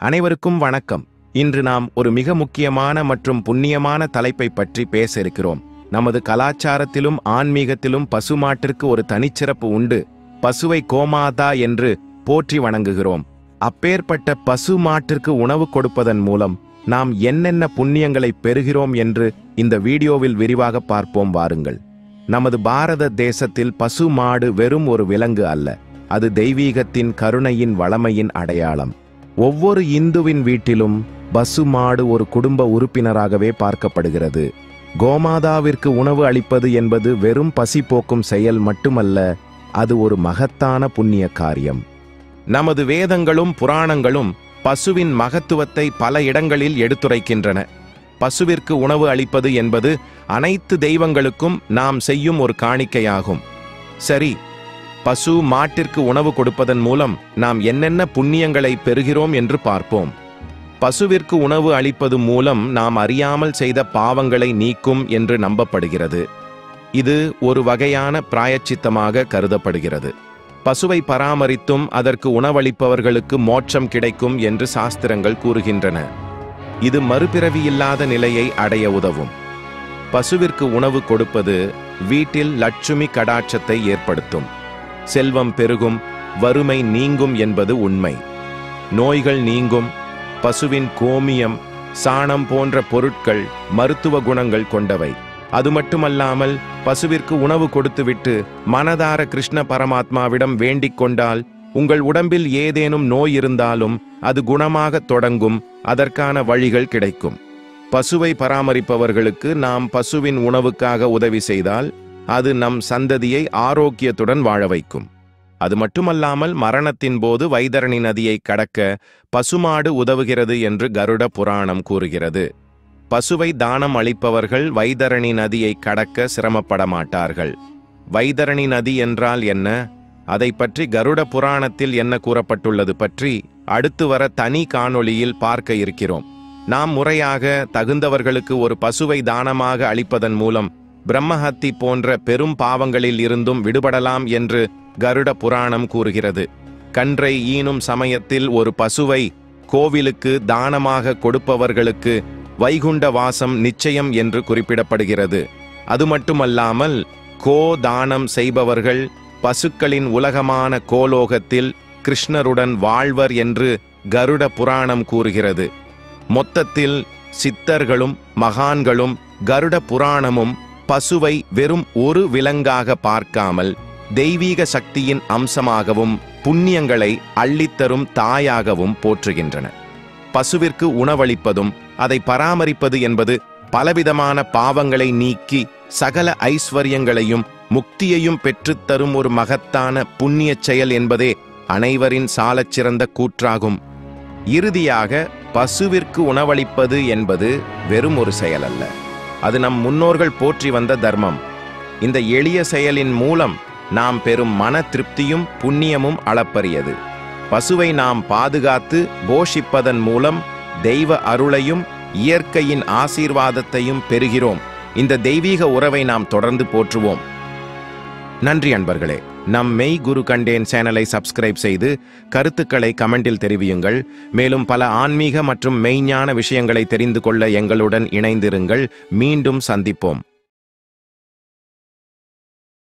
அனைவருக்கும் வணக்கம். இன்று நாம் ஒரு மிக முக்கியமான மற்றும் புண்ணியமான தலைப்பை பற்றி பேச இருக்கிறோம். நமது கலாச்சாரத்திலும் ஆன்மீகத்திலும் பசுமாட்டிற்கு ஒரு தனிச்சிறப்பு உண்டு. பசுவை கோமாதா என்று போற்றி வணங்குகிறோம். அப்பேற்பட்ட பசுமாட்டிற்கு உணவு கொடுப்பதன் மூலம் நாம் என்னென்ன புண்ணியங்களை பெறுகிறோம் என்று இந்த வீடியோவில் விரிவாக பார்ப்போம். வாருங்கள். நமது பாரத தேசத்தில் பசுமாடு வெறும் ஒரு விலங்கு அல்ல, அது தெய்வீகத்தின் கருணையின் வளமையின் அடையாளம். ஒவ்வொரு இந்துவின் வீட்டிலும் பசுமாடு ஒரு குடும்ப உறுப்பினராகவே பார்க்கப்படுகிறது. கோமாதாவிற்கு உணவு அளிப்பது என்பது வெறும் பசி போக்கும் செயல் மட்டுமல்ல, அது ஒரு மகத்தான புண்ணிய காரியம். நமது வேதங்களும் புராணங்களும் பசுவின் மகத்துவத்தை பல இடங்களில் எடுத்துரைக்கின்றன. பசுவிற்கு உணவு அளிப்பது என்பது அனைத்து தெய்வங்களுக்கும் நாம் செய்யும் ஒரு காணிக்கையாகும். சரி, பசு மாட்டிற்கு உணவு கொடுப்பதன் மூலம் நாம் என்னென்ன புண்ணியங்களை பெறுகிறோம் என்று பார்ப்போம். பசுவிற்கு உணவு அளிப்பது மூலம் நாம் அறியாமல் செய்த பாவங்களை நீக்கும் என்று நம்பப்படுகிறது. இது ஒரு வகையான பிராயச்சித்தமாக கருதப்படுகிறது. பசுவை பராமரித்தும் அதற்கு உணவளிப்பவர்களுக்கு மோட்சம் கிடைக்கும் என்று சாஸ்திரங்கள் கூறுகின்றன. இது மறுபிறவியில்லாத நிலையை அடைய உதவும். பசுவிற்கு உணவு கொடுப்பது வீட்டில் லட்சுமி கடாட்சத்தை ஏற்படுத்தும். செல்வம் பெருகும், வறுமை நீங்கும் என்பது உண்மை. நோய்கள் நீங்கும். பசுவின் கோமியம், சாணம் போன்ற பொருட்கள் மருத்துவ குணங்கள் கொண்டவை. அது மட்டுமல்லாமல் பசுவிற்கு உணவு கொடுத்துவிட்டு மனதார கிருஷ்ண பரமாத்மாவிடம் வேண்டிக் கொண்டால் உங்கள் உடம்பில் ஏதேனும் நோய் இருந்தாலும் அது குணமாக தொடங்கும். அதற்கான வழிகள் கிடைக்கும். பசுவை பராமரிப்பவர்களுக்கு நாம் பசுவின் உணவுக்காக உதவி செய்தால் அது நம் சந்ததியை ஆரோக்கியத்துடன் வாழ வைக்கும். அது மட்டுமல்லாமல் மரணத்தின் போது வைதரணி நதியை கடக்க பசுமாடு உதவுகிறது என்று கருட புராணம் கூறுகிறது. பசுவை தானம் அளிப்பவர்கள் வைதரணி நதியை கடக்க சிரமப்பட மாட்டார்கள். வைதரணி நதி என்றால் என்ன? அதை பற்றி கருட புராணத்தில் என்ன கூறப்பட்டுள்ளது பற்றி அடுத்து வர தனி காணொளியில் பார்க்க இருக்கிறோம். நாம் முறையாக தகுந்தவர்களுக்கு ஒரு பசுவை தானமாக அளிப்பதன் மூலம் பிரம்மஹத்தி போன்ற பெரும் பாவங்களில் இருந்தும் விடுபடலாம் என்று கருட புராணம் கூறுகிறது. கன்றை ஈனும் சமயத்தில் ஒரு பசுவை கோவிலுக்கு தானமாக கொடுப்பவர்களுக்கு வைகுண்ட வாசம் நிச்சயம் என்று குறிப்பிடப்படுகிறது. அது மட்டுமல்லாமல் தானம் செய்பவர்கள் பசுக்களின் உலகமான கோலோகத்தில் கிருஷ்ணருடன் வாழ்வர் என்று கருட புராணம் கூறுகிறது. மொத்தத்தில் சித்தர்களும் மகான்களும் கருட புராணமும் பசுவை வெறும் ஒரு விலங்காக பார்க்காமல் தெய்வீக சக்தியின் அம்சமாகவும் புண்ணியங்களை அள்ளித்தரும் தாயாகவும் போற்றுகின்றன. பசுவிற்கு உணவளிப்பதும் அதை பராமரிப்பது என்பது பலவிதமான பாவங்களை நீக்கி சகல ஐஸ்வர்யங்களையும் முக்தியையும் பெற்றுத்தரும் ஒரு மகத்தான புண்ணிய செயல் என்பதே அனைவரின் சாலச்சிறந்த கூற்றாகும். இறுதியாக பசுவிற்கு உணவளிப்பது என்பது வெறும் ஒரு செயல் அல்ல, அது நம் முன்னோர்கள் போற்றி வந்த தர்மம். இந்த எளிய செயலின் மூலம் நாம் பெறும் மன திருப்தியும் புண்ணியமும் அளப்பரியது. பசுவை நாம் பாதுகாத்து போஷிப்பதன் மூலம் தெய்வ அருளையும் இயற்கையின் ஆசீர்வாதத்தையும் பெறுகிறோம். இந்த தெய்வீக உறவை நாம் தொடர்ந்து போற்றுவோம். நன்றி அன்பர்களே. நம் மெய் குரு கண்டேன் சேனலை சப்ஸ்கிரைப் செய்து கருத்துக்களை கமெண்டில் தெரிவியுங்கள். மேலும் பல ஆன்மீக மற்றும் மெய்ஞான விஷயங்களை தெரிந்து கொள்ள எங்களுடன் இணைந்திருங்கள். மீண்டும் சந்திப்போம்.